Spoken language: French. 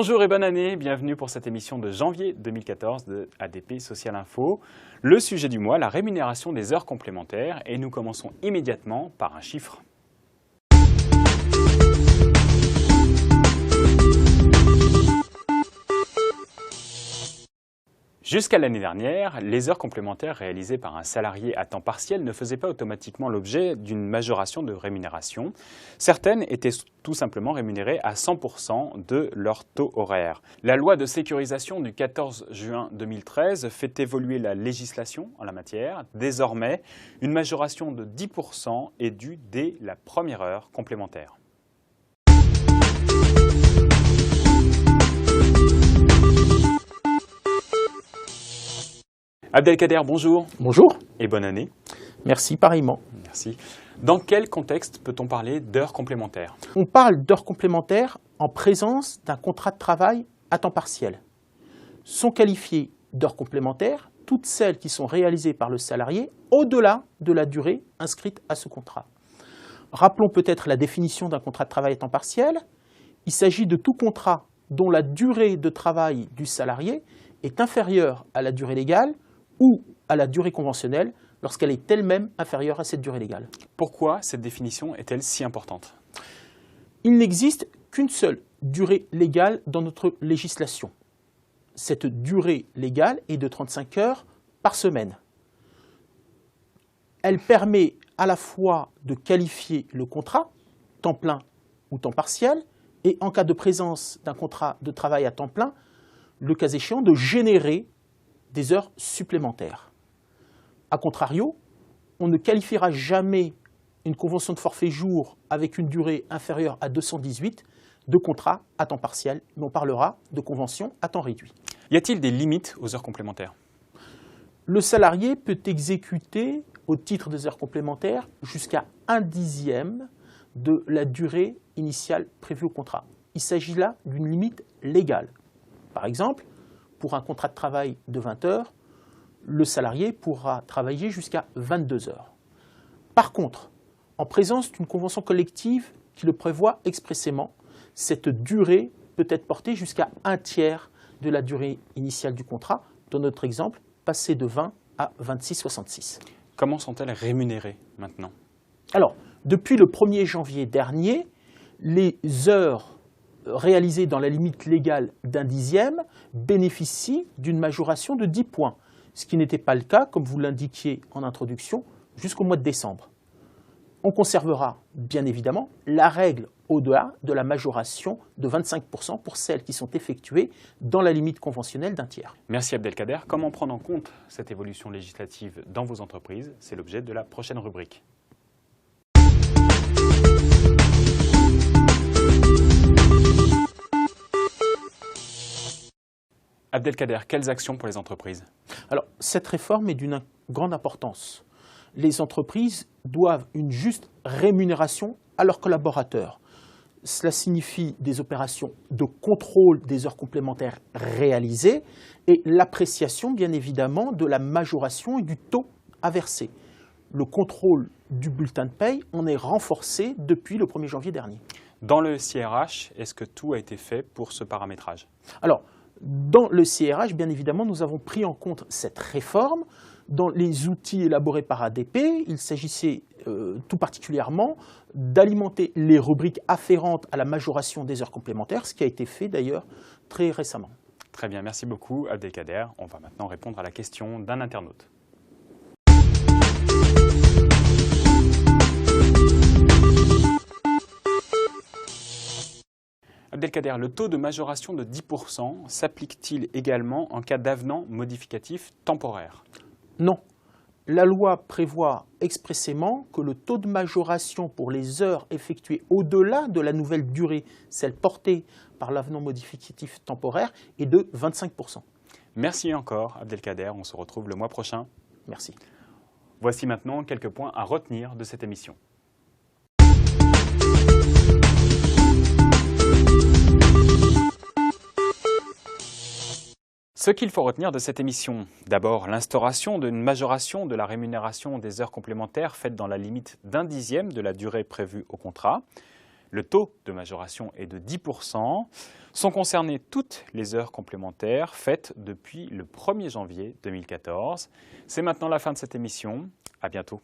Bonjour et bonne année, bienvenue pour cette émission de janvier 2014 de ADP Social Info. Le sujet du mois, la rémunération des heures complémentaires, et nous commençons immédiatement par un chiffre. Jusqu'à l'année dernière, les heures complémentaires réalisées par un salarié à temps partiel ne faisaient pas automatiquement l'objet d'une majoration de rémunération. Certaines étaient tout simplement rémunérées à 100% de leur taux horaire. La loi de sécurisation du 14 juin 2013 fait évoluer la législation en la matière. Désormais, une majoration de 10% est due dès la première heure complémentaire. Abdelkader, bonjour. Bonjour. Et bonne année. Merci, pareillement. Merci. Dans quel contexte peut-on parler d'heures complémentaires? On parle d'heures complémentaires en présence d'un contrat de travail à temps partiel. Sont qualifiées d'heures complémentaires toutes celles qui sont réalisées par le salarié au-delà de la durée inscrite à ce contrat. Rappelons peut-être la définition d'un contrat de travail à temps partiel. Il s'agit de tout contrat dont la durée de travail du salarié est inférieure à la durée légale ou à la durée conventionnelle lorsqu'elle est elle-même inférieure à cette durée légale. Pourquoi cette définition est-elle si importante? Il n'existe qu'une seule durée légale dans notre législation. Cette durée légale est de 35 heures par semaine. Elle permet à la fois de qualifier le contrat, temps plein ou temps partiel, et en cas de présence d'un contrat de travail à temps plein, le cas échéant, de générer des heures supplémentaires. A contrario, on ne qualifiera jamais une convention de forfait jour avec une durée inférieure à 218 de contrat à temps partiel, mais on parlera de convention à temps réduit. Y a-t-il des limites aux heures complémentaires? Le salarié peut exécuter au titre des heures complémentaires jusqu'à 1/10 de la durée initiale prévue au contrat. Il s'agit là d'une limite légale. Par exemple, pour un contrat de travail de 20 heures, le salarié pourra travailler jusqu'à 22 heures. Par contre, en présence d'une convention collective qui le prévoit expressément, cette durée peut être portée jusqu'à 1/3 de la durée initiale du contrat, dans notre exemple, passer de 20 à 26,66. Comment sont-elles rémunérées maintenant? Alors, depuis le 1er janvier dernier, les heures réalisées dans la limite légale d'1/10 bénéficient d'une majoration de 10 points, ce qui n'était pas le cas, comme vous l'indiquiez en introduction, jusqu'au mois de décembre. On conservera bien évidemment la règle au-delà de la majoration de 25% pour celles qui sont effectuées dans la limite conventionnelle d'1/3. Merci Abdelkader. Comment prendre en compte cette évolution législative dans vos entreprises? C'est l'objet de la prochaine rubrique. Abdelkader, quelles actions pour les entreprises? Alors, cette réforme est d'une grande importance. Les entreprises doivent une juste rémunération à leurs collaborateurs. Cela signifie des opérations de contrôle des heures complémentaires réalisées et l'appréciation, bien évidemment, de la majoration et du taux à verser. Le contrôle du bulletin de paye en est renforcé depuis le 1er janvier dernier. Dans le CRH, est-ce que tout a été fait pour ce paramétrage? Alors, dans le CRH, bien évidemment, nous avons pris en compte cette réforme. Dans les outils élaborés par ADP, il s'agissait tout particulièrement d'alimenter les rubriques afférentes à la majoration des heures complémentaires, ce qui a été fait d'ailleurs très récemment. Très bien, merci beaucoup Abdelkader. On va maintenant répondre à la question d'un internaute. Abdelkader, le taux de majoration de 10% s'applique-t-il également en cas d'avenant modificatif temporaire? Non. La loi prévoit expressément que le taux de majoration pour les heures effectuées au-delà de la nouvelle durée, celle portée par l'avenant modificatif temporaire, est de 25%. Merci encore Abdelkader, on se retrouve le mois prochain. Merci. Voici maintenant quelques points à retenir de cette émission. Ce qu'il faut retenir de cette émission, d'abord l'instauration d'une majoration de la rémunération des heures complémentaires faite dans la limite d'1/10 de la durée prévue au contrat, Le taux de majoration est de 10%. Sont concernées toutes les heures complémentaires faites depuis le 1er janvier 2014. C'est maintenant la fin de cette émission. À bientôt.